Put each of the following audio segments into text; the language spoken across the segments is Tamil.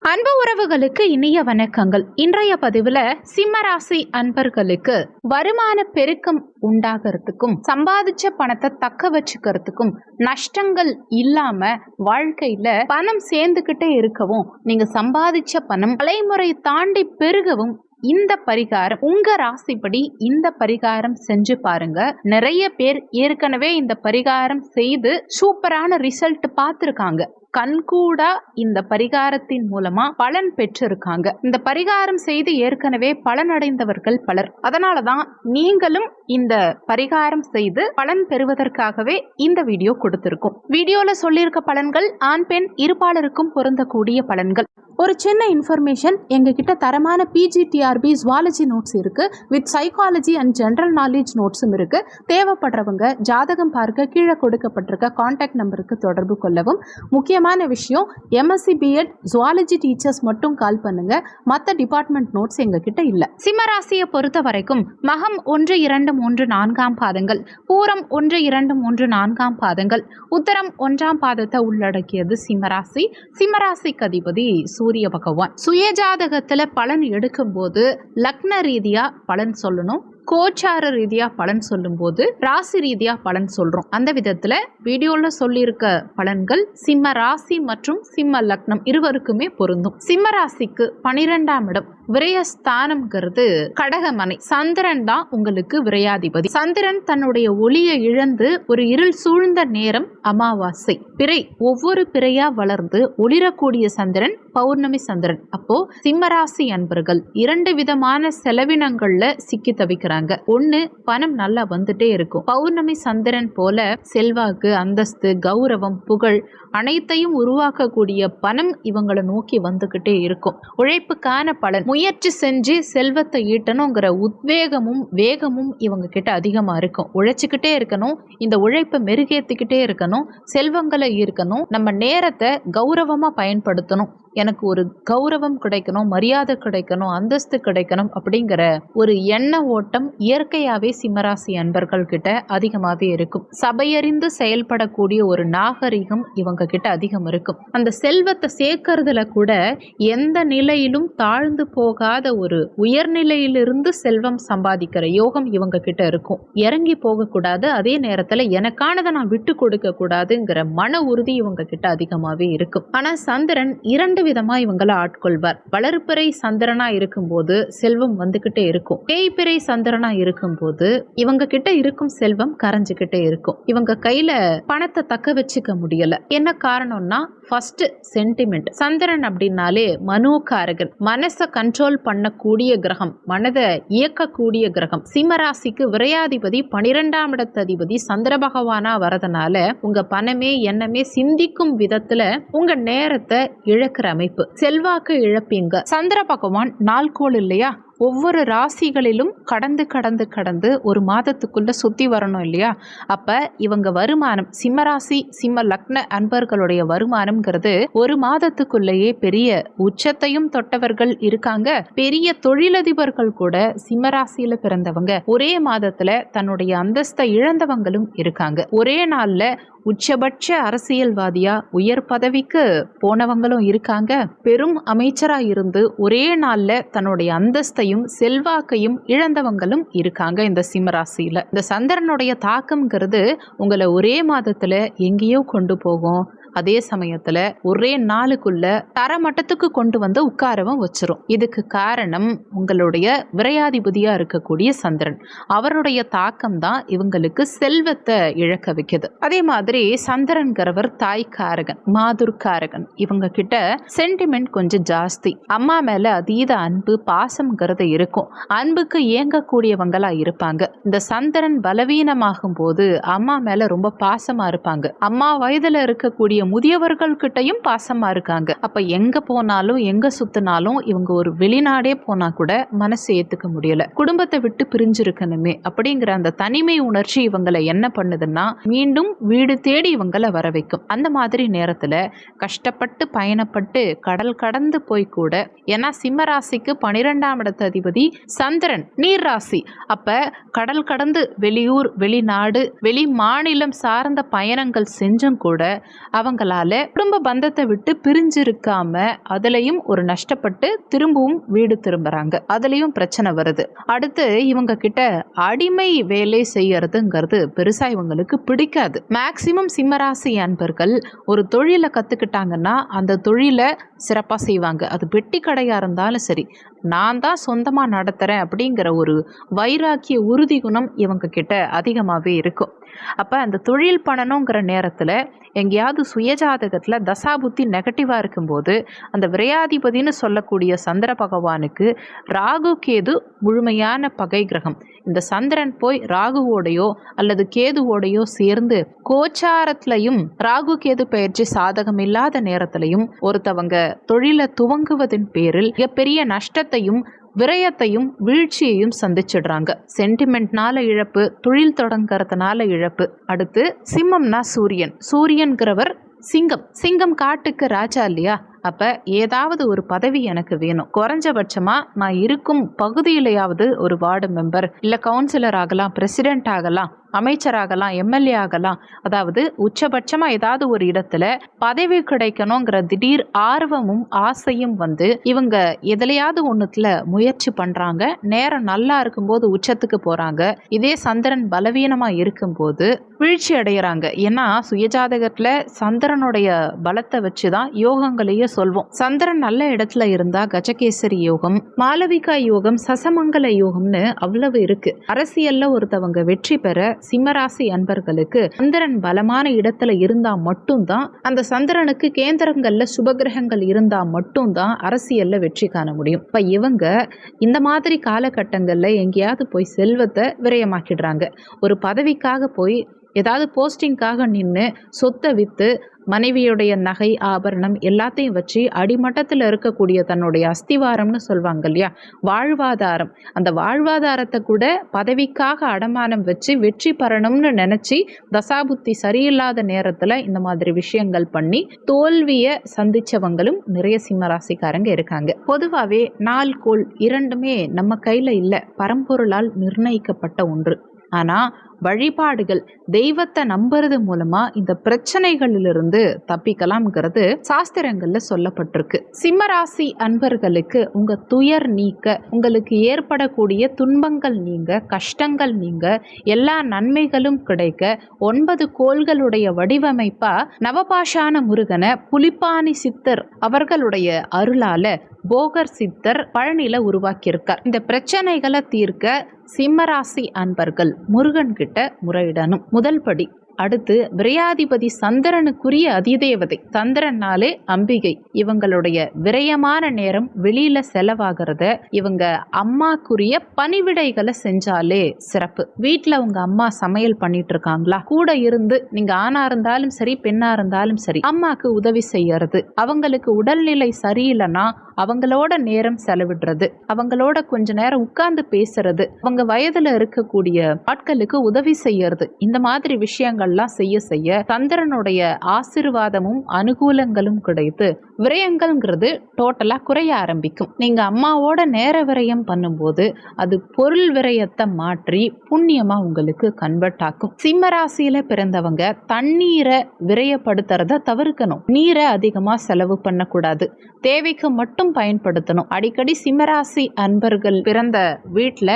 அன்பு உறவுகளுக்கு இனிய வணக்கங்கள். இன்றைய பதிவுல சிம்மராசி அன்பர்களுக்கு வருமான பெருக்கம் உண்டாகிறதுக்கும் சம்பாதிச்ச பணத்தை தக்க வச்சுக்கிறதுக்கும் நஷ்டங்கள் இல்லாம வாழ்க்கையில பணம் சேர்ந்துகிட்டே இருக்கவும் நீங்க சம்பாதிச்ச பணம் தலைமுறை தாண்டி பெருகவும் இந்த பரிகாரம் உங்க ராசிப்படி இந்த பரிகாரம் செஞ்சு பாருங்க. நிறைய பேர் ஏற்கனவே இந்த பரிகாரம் செய்து சூப்பரான ரிசல்ட் பார்த்திருக்காங்க. கண்கூடா இந்த பரிகாரத்தின் மூலமா பலன் பெற்றிருக்காங்க. இந்த பரிகாரம் செய்து ஏற்கனவே பலனடைந்தவர்கள் பலர். அதனாலதான் நீங்களும் இந்த பரிகாரம் செய்து பலன் பெறுவதற்காகவே இந்த வீடியோ கொடுத்திருக்கும். வீடியோல சொல்லியிருக்க பலன்கள் ஆண் பெண் இருபாலருக்கும் பொருந்தக்கூடிய பலன்கள். ஒரு சின்ன இன்ஃபர்மேஷன், எங்ககிட்ட தரமான பிஜிடிஆர்பி ஜுவாலஜி நோட்ஸ் இருக்கு, with psychology and general knowledge நோட்ஸும் இருக்கு. தேவைப்படுறவங்க ஜாதகம் பார்க்க கீழே கொடுக்கப்பட்டிருக்க கான்டாக்ட் நம்பருக்கு தொடர்பு கொள்ளவும். முக்கியமான விஷயம், எம்எஸ்சி பிஎட் ஜுவாலஜி டீச்சர்ஸ் மட்டும் கால் பண்ணுங்க, மற்ற டிபார்ட்மெண்ட் நோட்ஸ் எங்ககிட்ட இல்ல. சிம்மராசியை பொறுத்த வரைக்கும் மகம் 1, 2, 3, 4 பாதங்கள், பூரம் 1, 2, 3, 4 பாதங்கள், உத்தரம் 1ஆம் பாதத்தை உள்ளடக்கியது சிம்மராசி. சிம்மராசிக்கு அதிபதி சூரிய பகவான். சுயஜாதகத்துல பலன் எடுக்கும் போது லக்ன ரீதியா பலன் சொல்லணும், கோச்சார ரீதியா பலன் சொல்லும் போது ராசி ரீதியா பலன் சொல்றோம். அந்த விதத்துல வீடியோல சொல்லியிருக்க பலன்கள் சிம்ம ராசி மற்றும் சிம்ம லக்னம் இருவருக்குமே பொருந்தும். சிம்ம ராசிக்கு 12ஆம் இடம் விரயஸ்தானம்ங்கிறது கடகமனை. சந்திரன் தான் உங்களுக்கு விரையாதிபதி. சந்திரன் தன்னுடைய ஒளியை இழந்து ஒரு இருள் சூழ்ந்த நேரம் அமாவாசை. பிறை ஒவ்வொரு பிறையா வளர்ந்து ஒளிரக்கூடிய சந்திரன் பௌர்ணமி சந்திரன். அப்போ சிம்மராசி அன்பர்கள் 2 விதமான செலவினங்கள்ல சிக்கி தவிக்கிறாங்க. ஒண்ணு, பணம் நல்லா வந்துட்டே இருக்கும். பௌர்ணமி சந்திரன் போல செல்வாக்கு, அந்தஸ்து, கௌரவம், புகழ் அனைத்தையும் உருவாக்கக்கூடிய பணம் இவங்களை நோக்கி வந்துகிட்டே இருக்கும். உழைப்புக்கான பலன், முயற்சி செஞ்சு செல்வத்தை ஈட்டணுங்கிற உத்வேகமும் வேகமும் இவங்க கிட்ட அதிகமா இருக்கும். உழைச்சிக்கிட்டே இருக்கணும், இந்த உழைப்பை மெருகேற்றிக்கிட்டே இருக்கணும், செல்வங்களை ஈர்க்கணும், நம்ம நேரத்தை கௌரவமா பயன்படுத்தணும், எனக்கு ஒரு கௌரவம் கிடைக்கணும், மரியாதை கிடைக்கணும், அந்தஸ்து கிடைக்கணும் அப்படிங்கிற ஒரு எண்ண ஓட்டம் இயற்கையாவே சிம்மராசி அன்பர்கள் கிட்ட அதிகமாவே இருக்கும். சபையறிந்து செயல்படக்கூடிய ஒரு நாகரிகம் இவங்க கிட்ட அதிகம் இருக்கும். அந்த செல்வத்தை சேர்க்கறதுல கூட எந்த நிலையிலும் தாழ்ந்து போகாத ஒரு உயர்நிலையிலிருந்து செல்வம் சம்பாதிக்கிற யோகம் இவங்க கிட்ட இருக்கும். இறங்கி போக கூடாது, அதே நேரத்துல எனக்கானதை நான் விட்டு கொடுக்க கூடாதுங்கிற மன உறுதி இவங்க கிட்ட அதிகமாவே இருக்கும். ஆனா சந்திரன் 2 விதமா இவங்களை ஆட்கொள்வார். வளர்பிறை சந்திரனா இருக்கும்போது செல்வம் வந்துகிட்டே இருக்கும். தேய்பிறை சந்திரனா இருக்கும்போது இவங்க கிட்ட இருக்கும் செல்வம் கரைஞ்சுகிட்டே இருக்கும். இவங்க கையில பணத்தை தக்க வச்சுக்க முடியல. என்ன காரணம்னா, ஃபர்ஸ்ட் சென்டிமெண்ட். சந்திரன் அப்படின்னாலே மனோகாரகன், மனசை கண்ட்ரோல் பண்ணக்கூடிய கிரகம், மனதை இயக்கக்கூடிய கிரகம். சிம்மராசிக்கு விரையாதிபதி 12ஆம் இடத்ததிபதி சந்திர பகவானா வரதுனால உங்க பணமே எண்ணமே சிந்திக்கும் விதத்துல உங்க நேரத்தை இழக்கிற அமைப்பு. செல்வாக்கு இழப்பீங்க. சந்திர பகவான் நாள்கோள் இல்லையா, ஒவ்வொரு ராசிகளிலும் கடந்து கடந்து கடந்து ஒரு மாதத்துக்குள்ள சுத்தி வரணும் இல்லையா. அப்ப இவங்க வருமானம், சிம்மராசி சிம்ம லக்ன அன்பர்களுடைய வருமானம்ங்கிறது ஒரு மாதத்துக்குள்ளேயே பெரிய உச்சத்தையும் தொட்டவர்கள் இருக்காங்க. பெரிய தொழிலதிபர்கள் கூட சிம்மராசியில பிறந்தவங்க ஒரே மாதத்துல தன்னுடைய அந்தஸ்தை இழந்தவங்களும் இருக்காங்க. ஒரே நாள்ல உச்சபட்ச அரசியல்வாதியா உயர் பதவிக்கு போனவங்களும் இருக்காங்க. பெரும் அமைச்சரா இருந்து ஒரே நாள்ல தன்னுடைய அந்தஸ்தையும் செல்வாக்கையும் இழந்தவங்களும் இருக்காங்க இந்த சிம்மராசியில. இந்த சந்திரனுடைய தாக்கம்ங்கிறது உங்களை ஒரே மாதத்துல எங்கேயோ கொண்டு போகும். அதே சமயத்துல ஒரே நாளுக்குள்ள தரமட்டத்துக்கு கொண்டு வந்து உட்காரவும் வச்சிரும். இதுக்கு காரணம் உங்களுடைய விரையாதிபதியா இருக்கக்கூடிய சந்திரன். அவருடைய தாக்கம் தான் இவங்களுக்கு செல்வத்தை இழக்க வைக்குது. அதே மாதிரி சந்திரன்கிறவர் தாய்க்காரகன், மாதுர்காரகன். இவங்க கிட்ட சென்டிமெண்ட் கொஞ்சம் ஜாஸ்தி. அம்மா மேல அதீத அன்பு பாசம்ங்கிறது இருக்கும். அன்புக்கு ஏங்கக்கூடியவங்களா இருப்பாங்க. இந்த சந்திரன் பலவீனமாகும் போது அம்மா மேல ரொம்ப பாசமா இருப்பாங்க. அம்மா வயதுல இருக்கக்கூடிய முதியவர்கள் கிட்டையும் பாசமா இருக்காங்க. அப்ப எங்க போனாலும் எங்க சுத்தினாலும் இவங்க ஒரு வெளிநாடே போனா கூட மனசு ஏத்துக்க முடியல. குடும்பத்தை விட்டு பிரிஞ்சிருக்கணுமே அப்படிங்கிற அந்த தனிமை உணர்ச்சி இவங்களை என்ன பண்ணுதுன்னா மீண்டும் வீடு தேடி இவங்களை வர வைக்கும். அந்த மாதிரி நேரத்துல கஷ்டப்பட்டு பயணப்பட்டு கடல் கடந்து போய் கூட, ஏன்னா சிம்மராசிக்கு 12ஆம் இடத்ததிபதி சந்திரன் நீர் ராசி. அப்ப கடல் கடந்து வெளியூர், வெளிநாடு, வெளி மாநிலம் சார்ந்த பயணங்கள் செஞ்சும் கூட அவங்க அவங்களால குடும்ப பந்தத்தை விட்டு பிரிஞ்சிருக்காம அதுலயும் ஒரு நஷ்டப்பட்டு திரும்பவும் வீடு திரும்புறாங்க, அதுலயும் பிரச்சனை வருது. அடுத்து இவங்க கிட்ட அடிமை வேலை செய்யறதுங்கிறது பெருசா இவங்களுக்கு பிடிக்காது. மேக்சிமம் சிம்மராசி அன்பர்கள் ஒரு தொழிலை கத்துக்கிட்டாங்கன்னா அந்த தொழிலை சிறப்பா செய்வாங்க. அது பெட்டி கடையா இருந்தாலும் சரி, நான் தான் சொந்தமா நடத்துறேன் அப்படிங்கிற ஒரு வைராக்கிய உறுதி குணம் இவங்க கிட்ட அதிகமாகவே இருக்கும். அப்போ அந்த தொழில் பண்ணணுங்கிற நேரத்தில் எங்கேயாவது சுயஜாதகத்தில் தசாபுத்தி நெகட்டிவாக இருக்கும்போது அந்த விரையாதிபதினு சொல்லக்கூடிய சந்திர பகவானுக்கு ராகு கேது முழுமையான பகை கிரகம். இந்த சந்திரன் போய் ராகுவோடையோ அல்லது கேதுவோடையோ சேர்ந்து கோச்சாரத்திலையும் ராகு கேது பயிற்சி சாதகம் இல்லாத நேரத்திலையும் ஒருத்தவங்க தொழிலை துவங்குவதன் பேரில் மிகப்பெரிய நஷ்டத்தையும் விரயத்தையும் வீழ்ச்சியையும் சந்திச்சிடுறாங்க. சென்டிமெண்ட்னால இழப்பு, தொழில் தொடங்கறதுனால இழப்பு. அடுத்து சிம்மம்னா சூரியன்கிறவர் சிங்கம் காட்டுக்கு ராஜா இல்லையா? அப்ப ஏதாவது ஒரு பதவி எனக்கு வேணும். குறைஞ்சபட்சமா நான் இருக்கும் பகுதியிலையாவது ஒரு வார்டு மெம்பர் இல்ல கவுன்சிலர் ஆகலாம், பிரசிடென்ட் ஆகலாம், அமைச்சராகலாம், எம்எல்ஏ ஆகலாம். அதாவது உச்சபட்சமா ஏதாவது ஒரு இடத்துல பதவி கிடைக்கணுங்கிற திடீர் ஆர்வமும் ஆசையும் இவங்க எதுலையாவது ஒண்ணுத்துல முயற்சி பண்றாங்க. நேரம் நல்லா இருக்கும்போது உச்சத்துக்கு போறாங்க. இதே சந்திரன் பலவீனமா இருக்கும்போது வீழ்ச்சி அடைகிறாங்க. ஏன்னா சுயஜாதகத்துல சந்திரனுடைய பலத்தை வச்சுதான் யோகங்களையே சொல்வோம். சந்திரன் நல்ல இடத்துல இருந்தா கஜகேசரி யோகம், மாளவிகா யோகம், சசமங்கல யோகம்னு அவ்வளவு இருக்கு. அரசியல்ல ஒருத்தவங்க வெற்றி பெற சிம்மராசி அன்பர்களுக்கு சந்திரன் பலமான இடத்துல இருந்தா மட்டும்தான், அந்த சந்திரனுக்கு கேந்திரங்கள்ல சுபகிரகங்கள் இருந்தா மட்டும்தான் அரசியல்ல வெற்றி காண முடியும். இப்ப இவங்க இந்த மாதிரி காலகட்டங்கள்ல எங்கேயாவது போய் செல்வத்தை விரயமாக்கிடுறாங்க. ஒரு பதவிக்காக போய் ஏதாவது போஸ்டிங்காக நின்று சொத்தை வித்து மனைவியுடைய நகை ஆபரணம் எல்லாத்தையும் வச்சு அடிமட்டத்தில் இருக்கக்கூடிய தன்னுடைய அஸ்திவாரம்னு சொல்லுவாங்க இல்லையா, வாழ்வாதாரம், அந்த வாழ்வாதாரத்தை கூட பதவிக்காக அடமானம் வச்சு வெற்றி பெறணும்னு நினைச்சு தசாபுத்தி சரியில்லாத நேரத்தில் இந்த மாதிரி விஷயங்கள் பண்ணி தோல்வியை சந்திச்சவங்களும் நிறைய சிம்மராசிக்காரங்க இருக்காங்க. பொதுவாகவே நாள் கோள் இரண்டுமே நம்ம கையில் இல்லை, பரம்பொருளால் நிர்ணயிக்கப்பட்ட ஒன்று. ஆனால் வழிபாடுகள், தெய்வத்தை நம்புறது மூலமா இந்த பிரச்சனைகளிலிருந்து தப்பிக்கலாம்ங்கிறது சாஸ்திரங்கள்ல சொல்லப்பட்டிருக்கு. சிம்மராசி அன்பர்களுக்கு உங்க துயர் நீக்க, உங்களுக்கு ஏற்படக்கூடிய துன்பங்கள் நீங்க, கஷ்டங்கள் நீங்க, எல்லா நன்மைகளும் கிடைக்க 9 கோள்களுடைய வடிவமைப்பா நவபாஷான முருகனை புலிப்பாணி சித்தர் அவர்களுடைய அருளால போகர் சித்தர் பழனியில உருவாக்கியிருக்கார். இந்த பிரச்சனைகளை தீர்க்க சிம்மராசி அன்பர்கள் முருகன் கிட்ட முறையிடணும். முதல் படி. அடுத்து விரையாதிபதி சந்திரனுக்குரிய அதிதேவதை, சந்திரனாலே அம்பிகை. இவங்களுடைய விரயமான நேரம் வெளியில செலவாகிறத இவங்க அம்மாக்குரிய பணிவிடைகளை செஞ்சாலே சிறப்பு. வீட்டுல உங்க அம்மா சமையல் பண்ணிட்டு இருக்காங்களா, கூட இருந்து நீங்க ஆணா இருந்தாலும் சரி பெண்ணா இருந்தாலும் சரி அம்மாக்கு உதவி செய்யறது. அவங்களுக்கு உடல்நிலை சரியில்லைன்னா அவங்களோட நேரம் செலவிடுறது, அவங்களோட கொஞ்ச நேரம் உட்கார்ந்து பேசுறது, அவங்க வயதுல இருக்கக்கூடிய ஆட்களுக்கு உதவி செய்யறது, இந்த மாதிரி விஷயங்கள்லாம் செய்ய செய்ய சந்திரனுடைய ஆசீர்வாதமும் அனுகூலங்களும் கிடைத்து விரயங்கள்ங்கிறது டோட்டலா குறைய ஆரம்பிக்கும். நீங்க அம்மாவோட நேர விரயம் பண்ணும்போது அது பொருள் விரயத்தை மாற்றி புண்ணியமா உங்களுக்கு கன்வெர்ட் ஆக்கும். சிம்மராசியில பிறந்தவங்க தண்ணீரை விரயப்படுத்துறத தவிர்க்கணும். நீரை அதிகமா செலவு பண்ணக்கூடாது, தேவைக்கு மட்டும் பயன்படுத்தணும். அடிக்கடி சிம்மராசி அன்பர்கள் பிறந்த வீட்டுல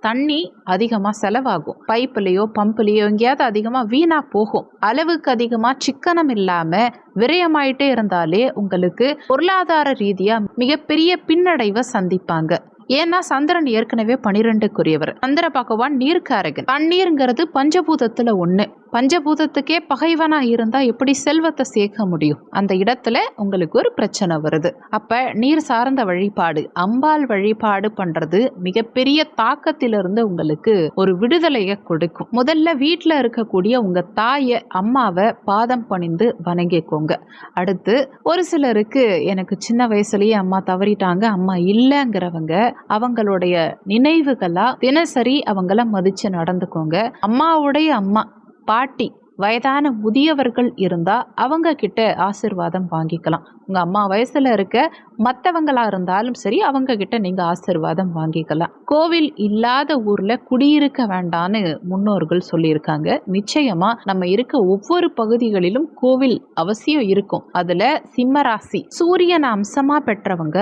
தண்ணி அதிகமா செலவாகும். பைப்புலையோ பம்புலையோ எங்கேயாவது அதிகமா வீணா போகும். அளவுக்கு அதிகமா சிக்கனம் இல்லாம விரயமாயிட்டே இருந்தாலே உங்களுக்கு பொருளாதார ரீதியா மிகப்பெரிய பின்னடைவை சந்திப்பாங்க. ஏன்னா சந்திரன் ஏற்கனவே 12க்குரியவர். சந்திர பகவான் நீர்க்காரகன். தண்ணீர்ங்கிறது பஞ்சபூதத்துல ஒண்ணு. பஞ்சபூதத்துக்கே பகைவனா இருந்தா எப்படி செல்வத்தை சேர்க்க முடியும்? அந்த இடத்துல உங்களுக்கு ஒரு பிரச்சனை வருது. அப்ப நீர் சார்ந்த வழிபாடு, அம்பாள் வழிபாடு பண்றது மிகப்பெரிய தாக்கத்திலிருந்து உங்களுக்கு ஒரு விடுதலையை கொடுக்கும். முதல்ல வீட்டுல இருக்கக்கூடிய உங்க தாயை, அம்மாவை பாதம் பணிந்து வணங்கிக்கோங்க. அடுத்து ஒரு சிலருக்கு எனக்கு சின்ன வயசுலயே அம்மா தவறிட்டாங்க, அம்மா இல்லைங்கிறவங்க அவங்களுடைய நினைவுகளா தினசரி அவங்கள மதிச்சு நடந்துக்கோங்க. அம்மாவுடைய அம்மா, பாட்டி, வயதான முதியவர்கள் இருந்தா அவங்க கிட்ட ஆசீர்வாதம் வாங்கிக்கலாம். உங்க அம்மா வயசுல இருக்க மற்றவங்களா இருந்தாலும் சரி, அவங்க கிட்ட நீங்க ஆசீர்வாதம் வாங்கிக்கலாம். கோவில் இல்லாத ஊர்ல குடியிருக்க வேண்டான்னு முன்னோர்கள் சொல்லியிருக்காங்க. நிச்சயமா நம்ம இருக்க ஒவ்வொரு பகுதிகளிலும் கோவில் அவசியம் இருக்கும். அதுல சிம்மராசி சூரியன் அம்சமா பெற்றவங்க,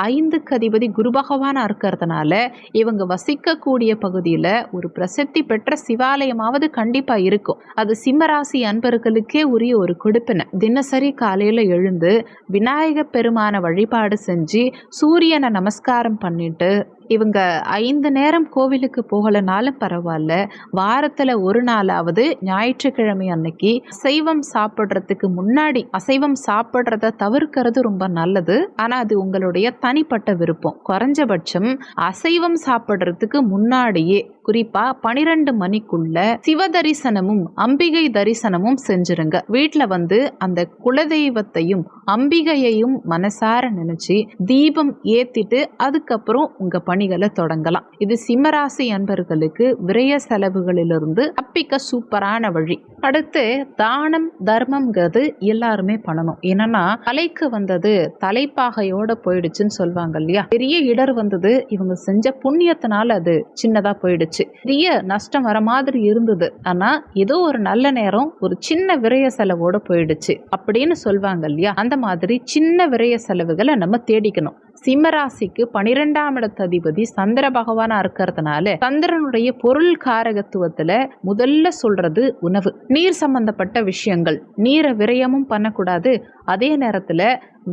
5க்கு அதிபதி குரு பகவானா இருக்கிறதுனால இவங்க வசிக்கக்கூடிய பகுதியில ஒரு பிரசித்தி பெற்ற சிவாலயமாவது கண்டிப்பா இருக்கும். அது சிம்மராசி அன்பர்களுக்கே உரிய ஒரு கொடுப்பினை. தினசரி காலையில எழுந்து விநாயக பெருமான வழிபாடு செஞ்சு சூரியனை நமஸ்காரம் பண்ணிட்டு இவங்க 5 நேரம் கோவிலுக்கு போகலனாலும் பரவாயில்ல, வாரத்துல ஒரு நாளாவது ஞாயிற்றுக்கிழமை அன்னைக்கு அசைவம் சாப்பிட்றதுக்கு முன்னாடி அசைவம் சாப்பிட்றத தவிர்க்கிறது ரொம்ப நல்லது. ஆனா அது உங்களுடைய தனிப்பட்ட விருப்பம். குறைஞ்சபட்சம் அசைவம் சாப்பிட்றதுக்கு முன்னாடியே குறிப்பா 12 மணிக்குள்ள சிவ தரிசனமும் அம்பிகை தரிசனமும் செஞ்சிருங்க. வீட்டுல வந்து அந்த குலதெய்வத்தையும் அம்பிகையையும் மனசார நினைச்சு தீபம் ஏத்திட்டு அதுக்கப்புறம் உங்க பணிகளை தொடங்கலாம். இது சிம்மராசி அன்பர்களுக்கு விரய செலவுகளிலிருந்து தப்பிக்க சூப்பரான வழி. அடுத்து தானம் தர்மம்ங்கிறது எல்லாருமே பண்ணணும். என்னன்னா தலைக்கு வந்தது தலைப்பாகையோட போயிடுச்சுன்னு சொல்லுவாங்க இல்லையா. பெரிய இடர் வந்தது, இவங்க செஞ்ச புண்ணியத்தினால அது சின்னதா போயிடுச்சு. பெரிய நஷ்டம் வர மாதிரி இருந்தது, ஆனா ஏதோ ஒரு நல்ல நேரம் ஒரு சின்ன விரய செலவோட போயிடுச்சு அப்படின்னு சொல்வாங்க இல்லையா. அந்த மாதிரி சின்ன விரய செலவுகளை நம்ம தேடிக்கணும். சிம்மராசிக்கு 12ஆம் இடத்து அதிபதி சந்திர பகவானா இருக்கிறதுனால சந்திரனுடைய பொருள் காரகத்துவத்துல முதல்ல சொல்றது உணவு, நீர் சம்பந்தப்பட்ட விஷயங்கள். நீரை விரயமும் பண்ணக்கூடாது, அதே நேரத்துல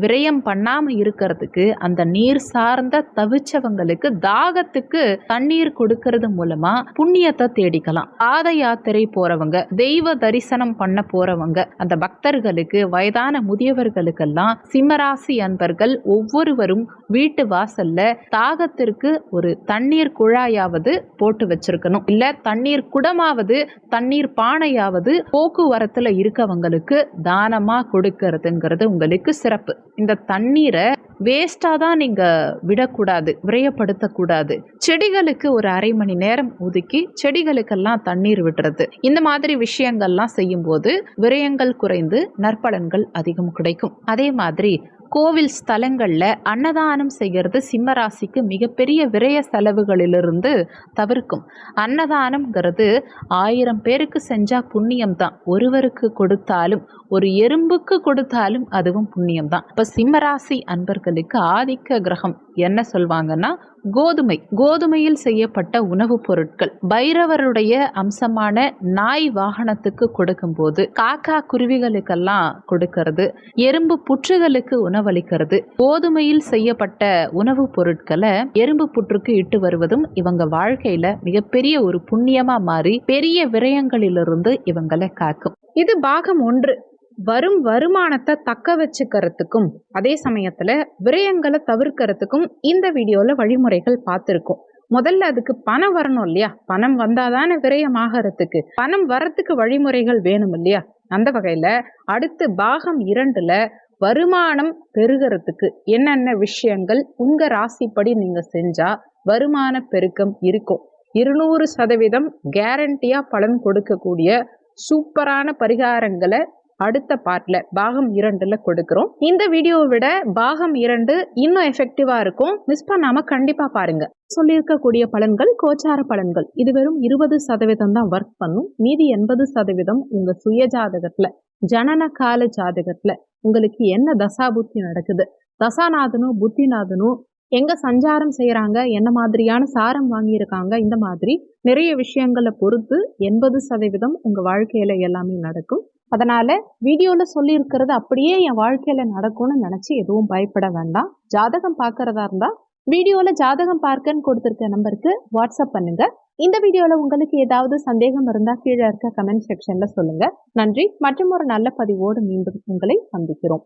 விரயம் பண்ணாம இருக்கிறதுக்கு அந்த நீர் சார்ந்த தவிச்சவங்களுக்கு தாகத்துக்கு தண்ணீர் கொடுக்கறது மூலமா புண்ணியத்தை தேடிக்கலாம். பாத யாத்திரை போறவங்க, தெய்வ தரிசனம் பண்ண போறவங்க, அந்த பக்தர்களுக்கு, வயதான முதியவர்களுக்கெல்லாம் சிம்மராசி அன்பர்கள் ஒவ்வொருவரும் வீட்டு வாசல்ல தாகத்திற்கு ஒரு தண்ணீர் குழாயாவது போட்டு வச்சிருக்கணும். இல்ல தண்ணீர் குடமாவது தண்ணீர் பானையாவது போக்குவரத்துல இருக்கவங்களுக்கு தானமா கொடுக்கறதுங்கிறது உங்களுக்கு சிறப்பு. இந்த தண்ணீரை வேஸ்டா தான் நீங்க விடக்கூடாது, விரயப்படுத்தக்கூடாது. செடிகளுக்கு ஒரு அரை மணி நேரம் ஒதுக்கி செடிகளுக்கெல்லாம் தண்ணீர் விடுறது, இந்த மாதிரி விஷயங்கள்லாம் செய்யும் போது விரயங்கள் குறைந்து நற்பலன்கள் அதிகம் கிடைக்கும். அதே மாதிரி கோவில் ஸ்தலங்கள்ல அன்னதானம் செய்கிறது சிம்மராசிக்கு மிகப்பெரிய விரய செலவுகளிலிருந்து தவிர்க்கும். அன்னதானம்ங்கிறது 1000 பேருக்கு செஞ்சா புண்ணியம் தான். ஒருவருக்கு கொடுத்தாலும், ஒரு எறும்புக்கு கொடுத்தாலும் அதுவும் புண்ணியம் தான். இப்ப சிம்மராசி அன்பர்களுக்கு ஆதிக்க கிரகம் என்ன சொல்வாங்கன்னா கோதுமை. கோதுமையில் செய்யப்பட்ட உணவுப் பொருட்கள் பைரவருடைய அம்சமான நாய் வாகனத்துக்கு கொடுக்கும் போது, காக்கா குருவிகளுக்கெல்லாம் கொடுக்கிறது, எறும்பு புற்றுகளுக்கு உணவளிக்கிறது. கோதுமையில் செய்யப்பட்ட உணவுப் பொருட்களை எறும்பு புற்றுக்கு இட்டு வருவதும் இவங்க வாழ்க்கையில மிகப்பெரிய ஒரு புண்ணியமா மாறி பெரிய விரயங்களிலிருந்து இவங்களை காக்கும். இது பாகம் 1. வரும் வருமானத்தை தக்க வச்சுக்கிறதுக்கும் அதே சமயத்துல விரயங்களை தவிர்க்கிறதுக்கும் இந்த வீடியோல வழிமுறைகள் பார்த்துருக்கோம். முதல்ல அதுக்கு பணம் வரணும் இல்லையா. பணம் வந்தாதானே விரயமாகறதுக்கு, பணம் வரத்துக்கு வழிமுறைகள் வேணும் இல்லையா. அந்த வகையில அடுத்து பாகம் 2ல வருமானம் பெருகிறதுக்கு என்னென்ன விஷயங்கள் உங்க ராசிப்படி நீங்க செஞ்சா வருமான பெருக்கம் இருக்கும், 200% கேரண்டியா பலன் கொடுக்கக்கூடிய சூப்பரான பரிகாரங்களை அடுத்த பார்ட்ல பாகம் 2ல கொடுக்கிறோம். இந்த வீடியோவை விட பாகம் 2 இன்னும் எஃபெக்டிவா இருக்கும். மிஸ் பண்ணாம கண்டிப்பா பாருங்க. சொல்லியிருக்கக்கூடிய பலன்கள் கோச்சார பலன்கள். இது வெறும் 20% தான் ஒர்க் பண்ணும். மீதி 80% உங்க சுய ஜாதகத்துல, ஜனன கால ஜாதகத்துல உங்களுக்கு என்ன தசா புத்தி நடக்குது, தசாநாதனும் புத்திநாதனும் எங்க சஞ்சாரம் செய்யறாங்க, என்ன மாதிரியான சாரம் வாங்கியிருக்காங்க, இந்த மாதிரி நிறைய விஷயங்களை பொறுத்து 80% உங்க வாழ்க்கையில எல்லாமே நடக்கும். அதனால வீடியோல சொல்லி இருக்கிறது அப்படியே என் வாழ்க்கையில நடக்கும்னு நினைச்சு எதுவும் பயப்பட வேண்டாம். ஜாதகம் பார்க்கறதா இருந்தா வீடியோல ஜாதகம் பார்க்கன்னு கொடுத்திருக்க நம்பருக்கு வாட்ஸ்அப் பண்ணுங்க. இந்த வீடியோல உங்களுக்கு ஏதாவது சந்தேகம் இருந்தா கீழே இருக்க கமெண்ட் செக்ஷன்ல சொல்லுங்க. நன்றி. மற்றும் ஒரு நல்ல பதிவோடு மீண்டும் உங்களை சந்திக்கிறோம்.